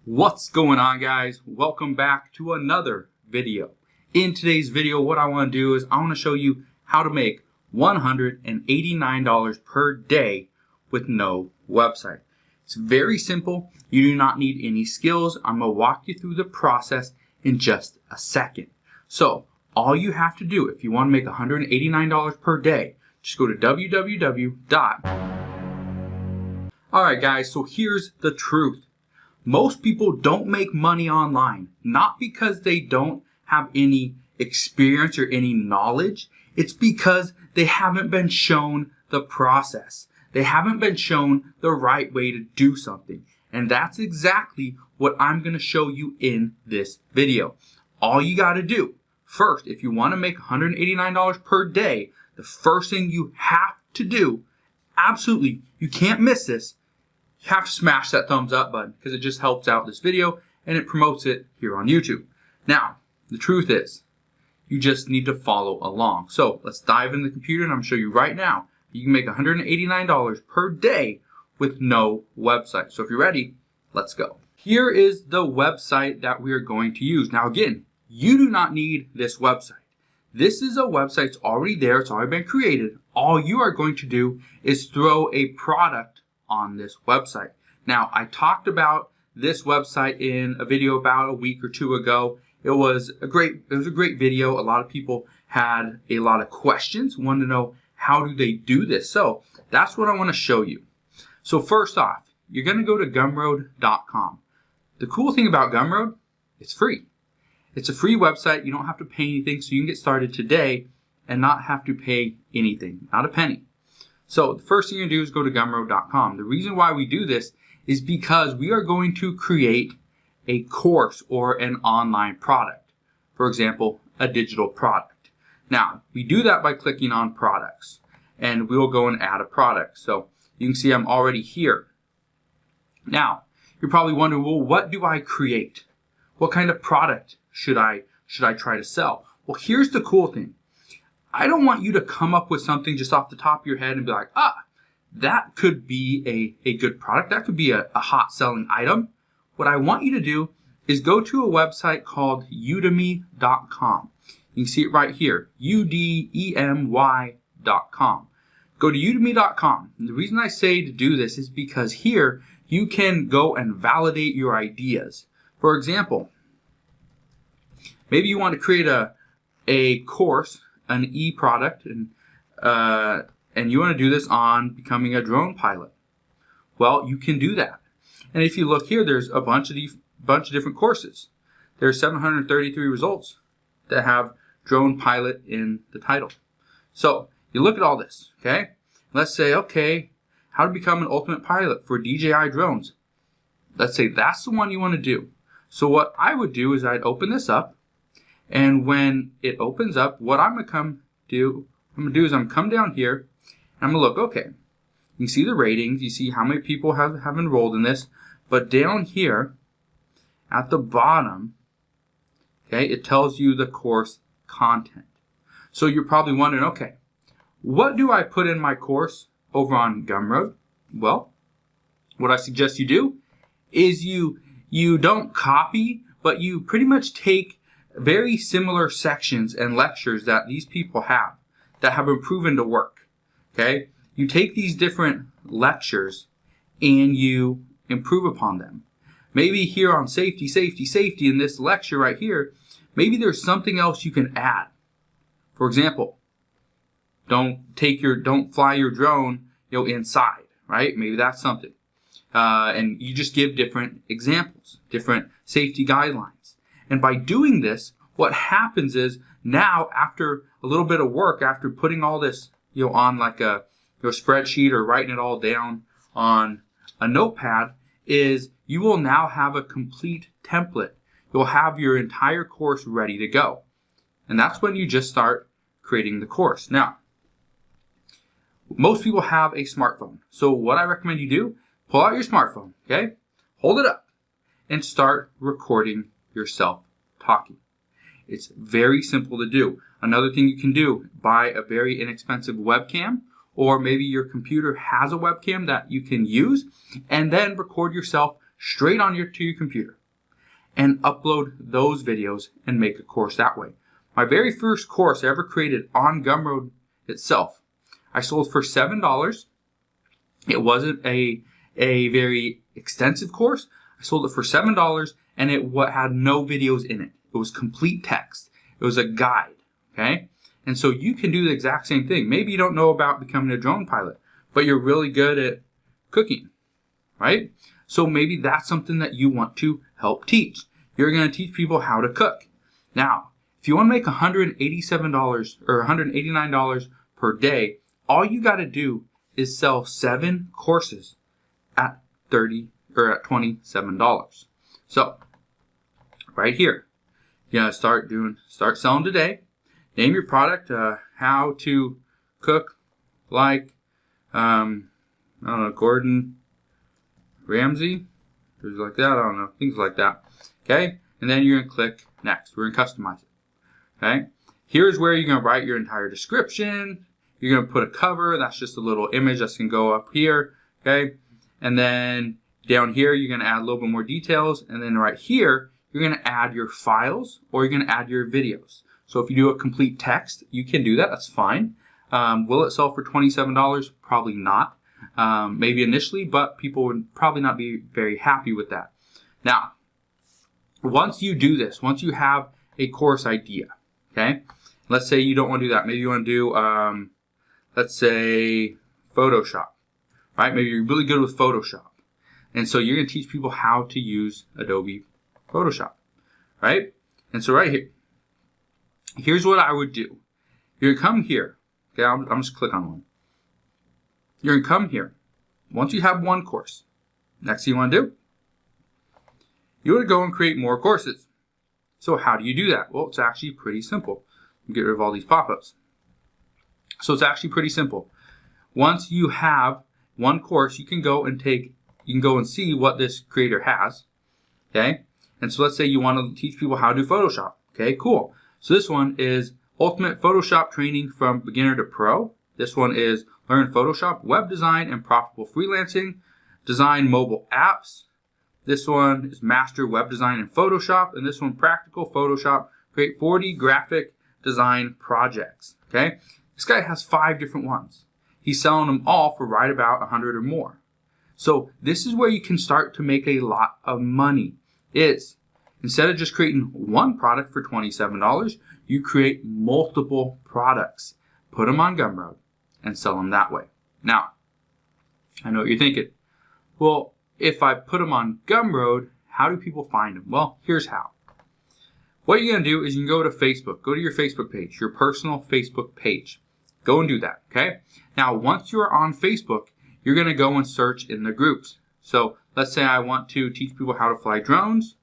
What's going on, guys? Welcome back to another video. In today's video, what I want to do is I want to show you how to make $189 per day with no website. It's very simple. You do not need any skills. I'm going to walk you through the process in just a second. So all you have to do if you want to make $189 per day, just go to www. Alright guys, so here's the truth. Most people don't make money online, not because they don't have any experience or any knowledge. It's because they haven't been shown the process. They haven't been shown the right way to do something. And that's exactly what I'm going to show you in this video. All you got to do, first, if you want to make $189 per day, the first thing you have to do, absolutely, you can't miss this, you have to smash that thumbs up button because it just helps out this video and it promotes it here on YouTube. Now, the truth is, you just need to follow along. So let's dive into the computer and I'm going to show you right now. You can make $189 per day with no website. So if you're ready, let's go. Here is the website that we are going to use. Now again, you do not need this website. This is a website that's already there. It's already been created. All you are going to do is throw a product on this website. Now, I talked about this website in a video about a week or two ago. It was a great video. A lot of people had a lot of questions, wanted to know how do they do this. So that's what I want to show you. So first off, you're going to go to Gumroad.com. The cool thing about Gumroad, it's free. It's a free website. You don't have to pay anything, so you can get started today and not have to pay anything, not a penny. So the first thing you're going to do is go to Gumroad.com. The reason why we do this is because we are going to create a course or an online product. For example, a digital product. Now, we do that by clicking on products and we'll go and add a product. So you can see I'm already here. Now, you're probably wondering, well, what do I create? What kind of product should I try to sell? Well, here's the cool thing. I don't want you to come up with something just off the top of your head and be like, that could be a good product. That could be a hot selling item. What I want you to do is go to a website called Udemy.com. You can see it right here, UDEMY.com. Go to Udemy.com. And the reason I say to do this is because here you can go and validate your ideas. For example, maybe you want to create a course, an e-product, and you want to do this on becoming a drone pilot. Well, you can do that. And if you look here, there's a bunch of different courses. There's 733 results that have drone pilot in the title. So you look at all this, okay? Let's say, okay, how to become an ultimate pilot for DJI drones. Let's say that's the one you want to do. So what I would do is I'd open this up. And when it opens up, what I'm going to do is I'm going to come down here and I'm going to look, okay, you can see the ratings, you see how many people have enrolled in this, but down here at the bottom, okay, it tells you the course content. So you're probably wondering, okay, what do I put in my course over on Gumroad? Well, what I suggest you do is you don't copy, but you pretty much take very similar sections and lectures that these people have that have been proven to work. Okay? You take these different lectures and you improve upon them. Maybe here on safety in this lecture right here, maybe there's something else you can add. For example, don't fly your drone, inside, right? Maybe that's something. And you just give different examples, different safety guidelines. And by doing this, what happens is now after a little bit of work, after putting all this on like a spreadsheet or writing it all down on a notepad, is you will now have a complete template. You'll have your entire course ready to go. And that's when you just start creating the course. Now, most people have a smartphone. So what I recommend you do, pull out your smartphone, okay? Hold it up and start recording yourself talking. It's very simple to do. Another thing you can do, buy a very inexpensive webcam, or maybe your computer has a webcam that you can use, and then record yourself straight on to your computer and upload those videos and make a course that way. My very first course I ever created on Gumroad itself, I sold for $7. It wasn't a very extensive course. I sold it for $7 and it had no videos in it. It was complete text. It was a guide, okay? And so you can do the exact same thing. Maybe you don't know about becoming a drone pilot, but you're really good at cooking, right? So maybe that's something that you want to help teach. You're going to teach people how to cook. Now, if you want to make $187 or $189 per day, all you got to do is sell 7 courses at $27. So, right here, you gotta start selling today. Name your product, how to cook like, I don't know, Gordon Ramsay, things like that, I don't know, things like that. Okay, and then you're gonna click next. We're gonna customize it. Okay, here's where you're gonna write your entire description. You're gonna put a cover. That's just a little image that's gonna go up here. Okay, and then down here you're gonna add a little bit more details, and then right here you're gonna add your files or you're gonna add your videos. So if you do a complete text, you can do that. That's fine. Will it sell for $27? Probably not. Maybe initially, but people would probably not be very happy with that. Now, once you do this, once you have a course idea, okay, let's say you don't want to do that. Maybe you want to do, let's say, Photoshop, right? Maybe you're really good with Photoshop. And so you're going to teach people how to use Adobe Photoshop, right? And so right here, here's what I would do. You're going to come here. Okay, I'm just click on one. You're going to come here. Once you have one course, next thing you want to do, you want to go and create more courses. So how do you do that? Well, it's actually pretty simple. Get rid of all these pop-ups. So it's actually pretty simple. Once you have one course, you can go and see what this creator has. Okay? And so let's say you want to teach people how to do Photoshop. Okay, cool. So this one is Ultimate Photoshop Training from Beginner to Pro. This one is Learn Photoshop, Web Design, and Profitable Freelancing. Design Mobile Apps. This one is Master Web Design and Photoshop. And this one, Practical Photoshop. Create 40 graphic design projects. Okay? This guy has 5 different ones. He's selling them all for right about 100 or more. So this is where you can start to make a lot of money. Instead of just creating one product for $27, you create multiple products, put them on Gumroad, and sell them that way. Now, I know what you're thinking. Well, if I put them on Gumroad, how do people find them? Well, here's how. What you're going to do is you can go to Facebook. Go to your Facebook page, your personal Facebook page. Go and do that, okay? Now, once you're on Facebook, you're going to go and search in the groups. So let's say I want to teach people how to fly drones.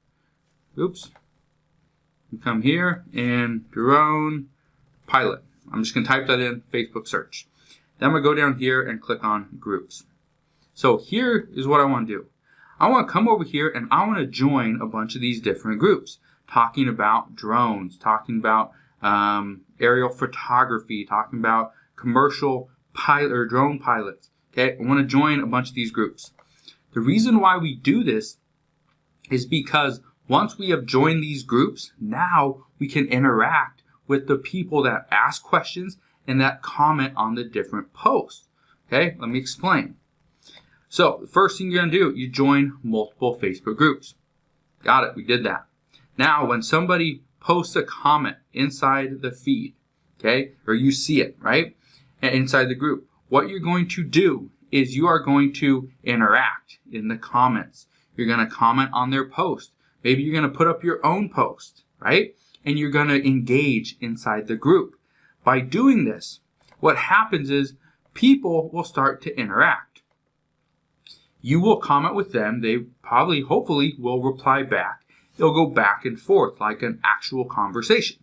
Oops. You come here and drone pilot. I'm just going to type that in Facebook search. Then I'm going to go down here and click on groups. So here is what I want to do. I want to come over here and I want to join a bunch of these different groups talking about drones, talking about aerial photography, talking about commercial pilot or drone pilots. Okay, I want to join a bunch of these groups. The reason why we do this is because once we have joined these groups, now we can interact with the people that ask questions and that comment on the different posts. Okay, let me explain. So the first thing you're going to do, you join multiple Facebook groups. Got it, we did that. Now when somebody posts a comment inside the feed, okay, or you see it, right, inside the group, what you're going to do is you are going to interact in the comments. You're going to comment on their post. Maybe you're going to put up your own post, right? And you're going to engage inside the group. By doing this, what happens is people will start to interact. You will comment with them. They probably, hopefully, will reply back. It'll go back and forth like an actual conversation.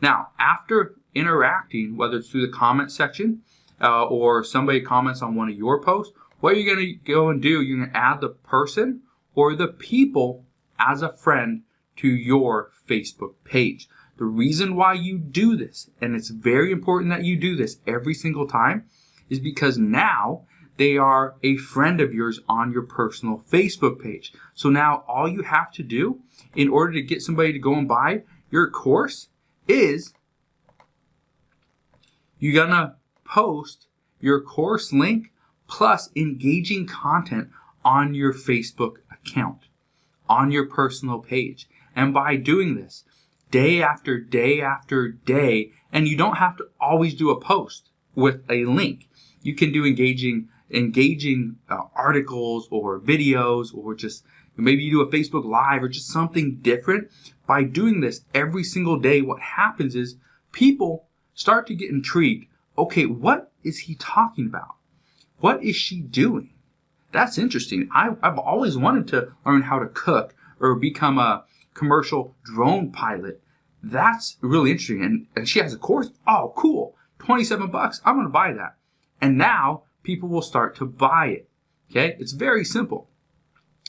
Now, after interacting, whether it's through the comment section or somebody comments on one of your posts, what you're going to go and do, you're going to add the person or the people as a friend to your Facebook page. The reason why you do this, and it's very important that you do this every single time, is because now they are a friend of yours on your personal Facebook page. So now all you have to do in order to get somebody to go and buy your course is you're gonna post your course link plus engaging content on your Facebook account, on your personal page. And by doing this day after day after day, and you don't have to always do a post with a link. You can do engaging articles or videos, or just maybe you do a Facebook Live or just something different. By doing this every single day, what happens is people start to get intrigued. Okay, what is he talking about? What is she doing? That's interesting. I've always wanted to learn how to cook or become a commercial drone pilot. That's really interesting. And she has a course. Oh, cool. $27. I'm going to buy that. And now people will start to buy it. Okay? It's very simple.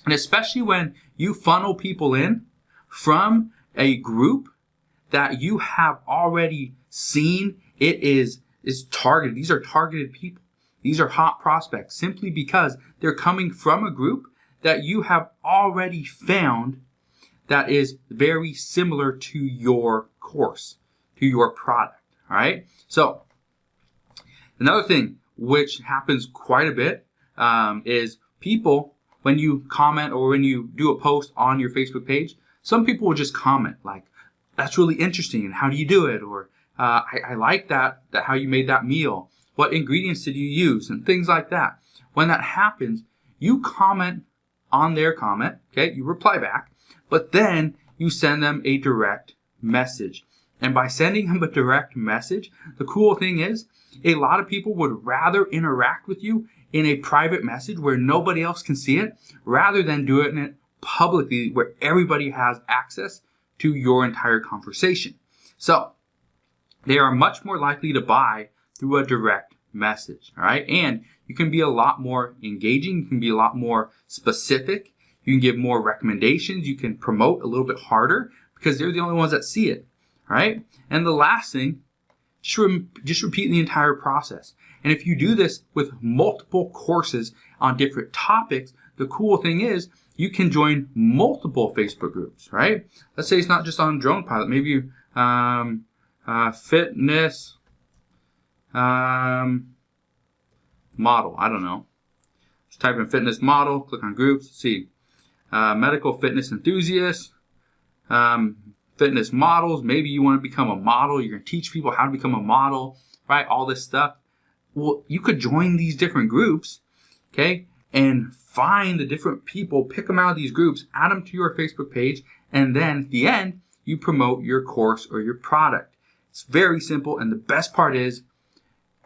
And especially when you funnel people in from a group that you have already seen, it is targeted. These are targeted people. These are hot prospects simply because they're coming from a group that you have already found that is very similar to your course, to your product. All right? So another thing which happens quite a bit is people, when you comment or when you do a post on your Facebook page, some people will just comment like, that's really interesting, and how do you do it? Or I like that how you made that meal. What ingredients did you use? And things like that. When that happens, you comment on their comment, okay? You reply back, but then you send them a direct message. And by sending them a direct message, the cool thing is a lot of people would rather interact with you in a private message where nobody else can see it, rather than doing it publicly where everybody has access to your entire conversation. So they are much more likely to buy through a direct message, all right? And you can be a lot more engaging. You can be a lot more specific. You can give more recommendations. You can promote a little bit harder because they're the only ones that see it, all right? And the last thing, just repeat the entire process. And if you do this with multiple courses on different topics, the cool thing is you can join multiple Facebook groups, right? Let's say it's not just on Drone Pilot. Maybe fitness model. I don't know. Just type in fitness model, click on groups, see. Medical fitness enthusiasts, fitness models. Maybe you want to become a model. You're going to teach people how to become a model, right? All this stuff. Well, you could join these different groups, okay, and find the different people, pick them out of these groups, add them to your Facebook page, and then at the end, you promote your course or your product. It's very simple, and the best part is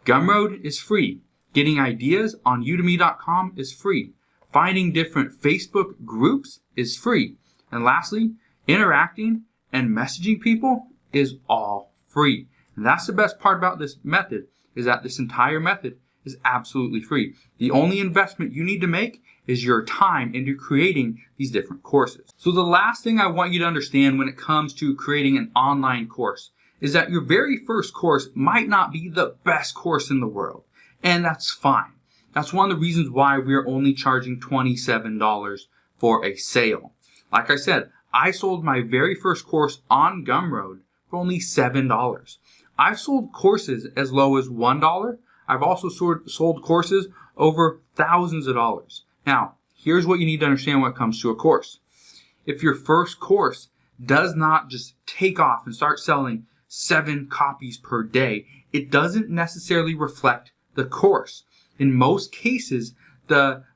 Gumroad is free. Getting ideas on udemy.com is free. Finding different Facebook groups is free. And lastly, interacting and messaging people is all free. And that's the best part about this method, is that this entire method is absolutely free. The only investment you need to make is your time into creating these different courses. So the last thing I want you to understand when it comes to creating an online course is that your very first course might not be the best course in the world. And that's fine. That's one of the reasons why we're only charging $27 for a sale. Like I said, I sold my very first course on Gumroad for only $7. I've sold courses as low as $1. I've also sold courses over thousands of dollars. Now, here's what you need to understand when it comes to a course. If your first course does not just take off and start selling 7 copies per day, it doesn't necessarily reflect the course. In most cases,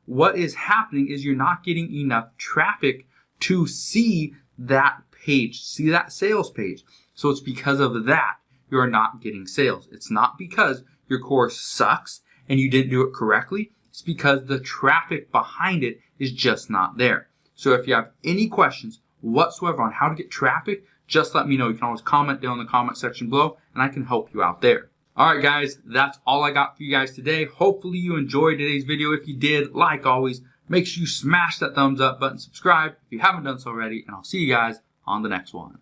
what is happening is you're not getting enough traffic to see that page, see that sales page. So it's because of that you're not getting sales. It's not because your course sucks and you didn't do it correctly. It's because the traffic behind it is just not there. So if you have any questions whatsoever on how to get traffic, just let me know. You can always comment down in the comment section below and I can help you out there. Alright guys, that's all I got for you guys today. Hopefully you enjoyed today's video. If you did, like always, make sure you smash that thumbs up button, subscribe if you haven't done so already, and I'll see you guys on the next one.